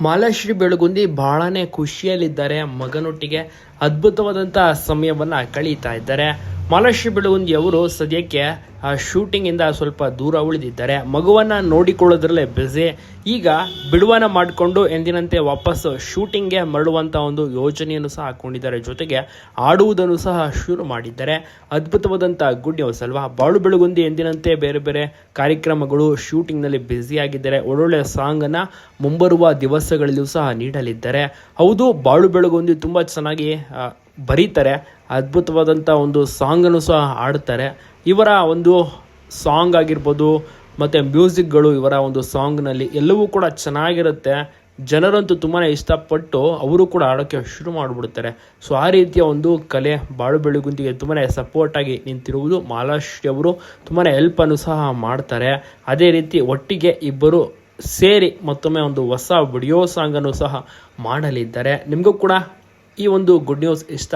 ಮಾಲಾಶ್ರೀ ಬೆಳಗುಂದಿ ಬಹಳನೇ ಖುಷಿಯಲ್ಲಿದ್ದಾರೆ. ಮಗನೊಟ್ಟಿಗೆ ಅದ್ಭುತವಾದಂಥ ಸಮಯವನ್ನು ಕಳೀತಾ ಇದ್ದಾರೆ. ಮಾಲಾಶ್ರೀ ಬೆಳಗುಂದಿ ಅವರು ಸದ್ಯಕ್ಕೆ ಶೂಟಿಂಗ್ ಇಂದ ಸ್ವಲ್ಪ ದೂರ ಉಳಿದಿದ್ದಾರೆ. ಮಗುವನ್ನ ನೋಡಿಕೊಳ್ಳೋದ್ರಲ್ಲೇ ಬ್ಯುಸಿ. ಈಗ ಬಿಡುವನ್ನ ಮಾಡಿಕೊಂಡು ಎಂದಿನಂತೆ ವಾಪಸ್ ಶೂಟಿಂಗ್ಗೆ ಮರಳುವಂತ ಒಂದು ಯೋಜನೆಯನ್ನು ಸಹ ಹಾಕೊಂಡಿದ್ದಾರೆ. ಜೊತೆಗೆ ಆಡುವುದನ್ನು ಸಹ ಶುರು ಮಾಡಿದ್ದಾರೆ. ಅದ್ಭುತವಾದಂಥ ಗುಡ್ ನ್ಯೂಸ್ ಅಲ್ವಾ? ಬಾಳು ಬೆಳಗುಂದಿ ಎಂದಿನಂತೆ ಬೇರೆ ಬೇರೆ ಕಾರ್ಯಕ್ರಮಗಳು ಶೂಟಿಂಗ್ ನಲ್ಲಿ ಬ್ಯುಸಿ ಆಗಿದ್ದಾರೆ. ಒಳ್ಳೊಳ್ಳೆ ಸಾಂಗ್ ಅನ್ನ ಮುಂಬರುವ ದಿವಸಗಳಲ್ಲೂ ಸಹ ನೀಡಲಿದ್ದಾರೆ. ಹೌದು, ಬಾಳು ಬೆಳಗುಂದಿ ತುಂಬಾ ಚೆನ್ನಾಗಿ ಬರೀತಾರೆ. ಅದ್ಭುತವಾದಂಥ ಒಂದು ಸಾಂಗನ್ನು ಸಹ ಹಾಡ್ತಾರೆ. ಇವರ ಒಂದು ಸಾಂಗ್ ಆಗಿರ್ಬೋದು ಮತ್ತು ಮ್ಯೂಸಿಕ್ಗಳು, ಇವರ ಒಂದು ಸಾಂಗ್ನಲ್ಲಿ ಎಲ್ಲವೂ ಕೂಡ ಚೆನ್ನಾಗಿರುತ್ತೆ. ಜನರಂತೂ ತುಂಬಾ ಇಷ್ಟಪಟ್ಟು ಅವರು ಕೂಡ ಹಾಡೋಕ್ಕೆ ಶುರು ಮಾಡಿಬಿಡ್ತಾರೆ. ಸೊ ಆ ರೀತಿಯ ಒಂದು ಕಲೆ ಬಾಳು ಬೆಳಗುಂದಿಗೆ ತುಂಬಾ ಸಪೋರ್ಟಾಗಿ ನಿಂತಿರುವುದು. ಮಾಲಾಶ್ರೀ ಅವರು ತುಂಬಾ ಹೆಲ್ಪನ್ನು ಸಹ ಮಾಡ್ತಾರೆ. ಅದೇ ರೀತಿ ಒಟ್ಟಿಗೆ ಇಬ್ಬರು ಸೇರಿ ಮತ್ತೊಮ್ಮೆ ಒಂದು ಹೊಸ ವಿಡಿಯೋ ಸಾಂಗನ್ನು ಸಹ ಮಾಡಲಿದ್ದಾರೆ. ನಿಮಗೂ ಕೂಡ ಈ ಒಂದು ಗುಡ್ ನ್ಯೂಸ್ ಇಷ್ಟ